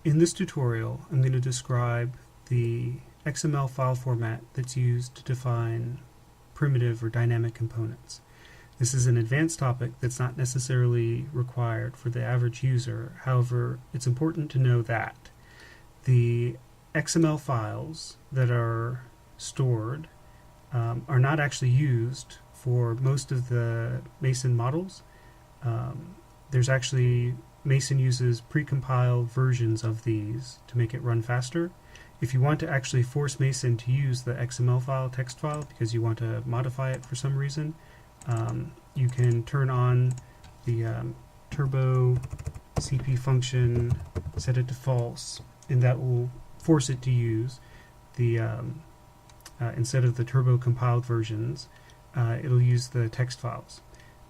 In this tutorial, I'm going to describe the XML file format that's used to define primitive or dynamic components. This is an advanced topic that's not necessarily required for the average user. However, it's important to know that the XML files that are stored are not actually used for most of the Mason models. There's actually Mason uses precompiled versions of these to make it run faster. If you want to actually force Mason to use the XML file, text file, because you want to modify it for some reason, you can turn on the turbo CP function, set it to false, and that will force it to use the, instead of the turbo compiled versions, it'll use the text files.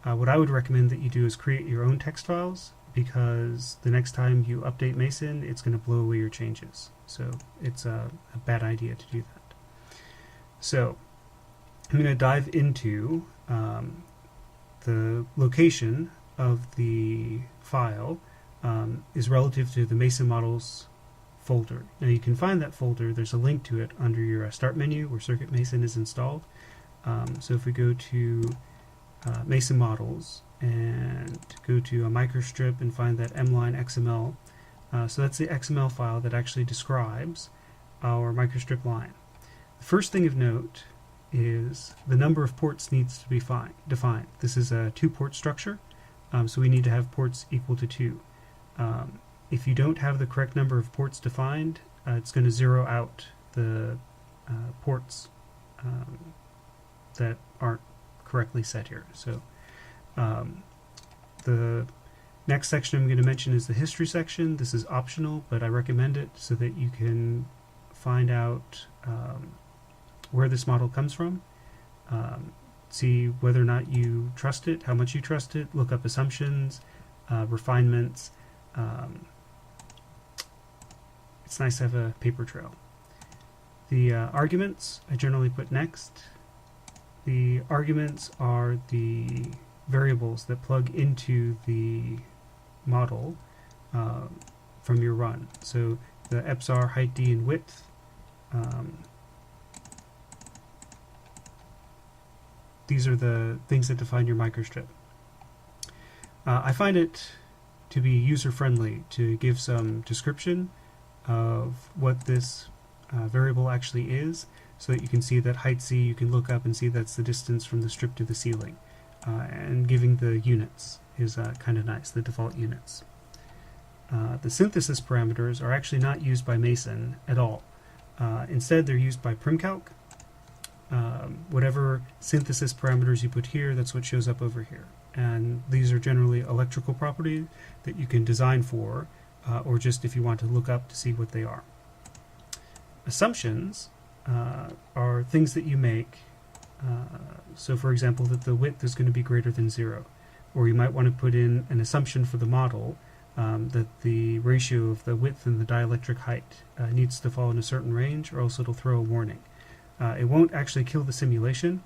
What I would recommend that you do is create your own text files, because the next time you update Mason, it's going to blow away your changes. So it's a bad idea to do that. So I'm going to dive into the location of the file is relative to the Mason models folder. Now you can find that folder, there's a link to it under your start menu where Circuit Mason is installed. So if we go to Mason models and go to a microstrip and find that mline XML. So that's the XML file that actually describes our microstrip line. The first thing of note is the number of ports needs to be defined. This is a 2-port structure, so we need to have ports equal to 2. If you don't have the correct number of ports defined, it's going to zero out the ports that aren't correctly set here. So the next section I'm going to mention is the history section. This is optional, but I recommend it so that you can find out where this model comes from, see whether or not you trust it, how much you trust it, look up assumptions, refinements. It's nice to have a paper trail. The arguments I generally put next. The arguments are the variables that plug into the model from your run. So the EPSAR, height D, and width. These are the things that define your microstrip. I find it to be user-friendly to give some description of what this variable actually is, so that you can see that height C, you can look up and see that's the distance from the strip to the ceiling. And giving the units is kind of nice, the default units. The synthesis parameters are actually not used by Mason at all. Instead, they're used by primcalc. Whatever synthesis parameters you put here, that's what shows up over here. And these are generally electrical properties that you can design for, or just if you want to look up to see what they are. Assumptions are things that you make. So for example, that the width is going to be greater than 0. Or you might want to put in an assumption for the model that the ratio of the width and the dielectric height needs to fall in a certain range, or else it'll throw a warning. It won't actually kill the simulation.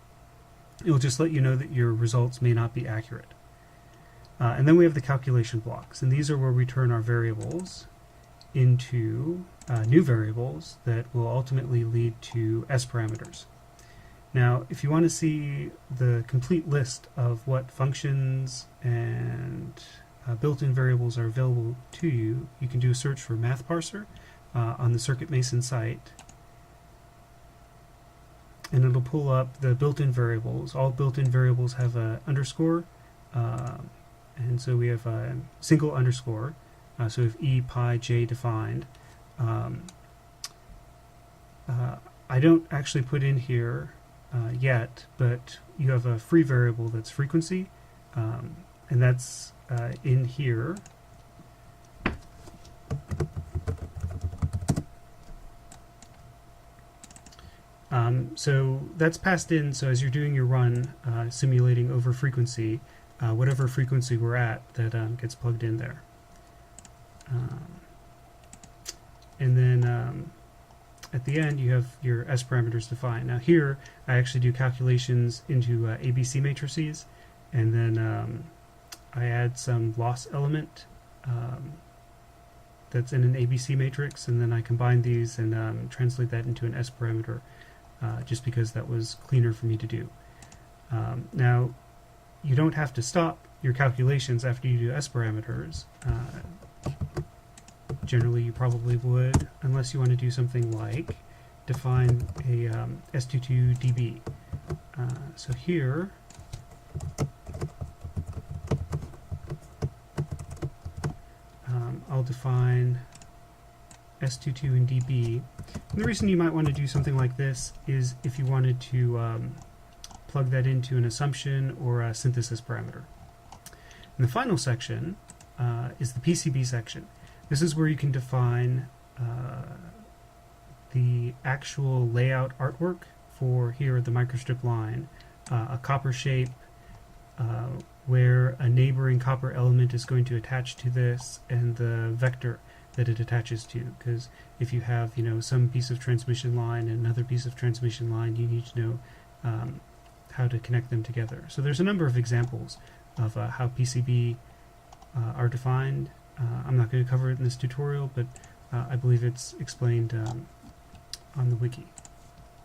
It will just let you know that your results may not be accurate. And then we have the calculation blocks, and these are where we turn our variables into new variables that will ultimately lead to S parameters. Now, if you want to see the complete list of what functions and built-in variables are available to you, you can do a search for Math Parser on the Circuit Mason site, and it'll pull up the built-in variables. All built-in variables have an underscore, and so we have a single underscore, so we have E, pi, j defined. I don't actually put in here yet, but you have a free variable that's frequency, and that's in here. So that's passed in, so as you're doing your run simulating over frequency, whatever frequency we're at, that gets plugged in there. And then at the end you have your S parameters defined. Now here I actually do calculations into ABC matrices, and then I add some loss element that's in an ABC matrix, and then I combine these and translate that into an S parameter, just because that was cleaner for me to do. Now, you don't have to stop your calculations after you do S parameters. Generally, you probably would, unless you want to do something like define a S22DB. So here, I'll define S22 in dB. And the reason you might want to do something like this is if you wanted to plug that into an assumption or a synthesis parameter. And the final section is the PCB section. This is where you can define the actual layout artwork for here the microstrip line, a copper shape where a neighboring copper element is going to attach to this, and the vector that it attaches to. Because if you have, some piece of transmission line and another piece of transmission line, you need to know how to connect them together. So there's a number of examples of how PCB are defined. I'm not going to cover it in this tutorial, but I believe it's explained on the wiki.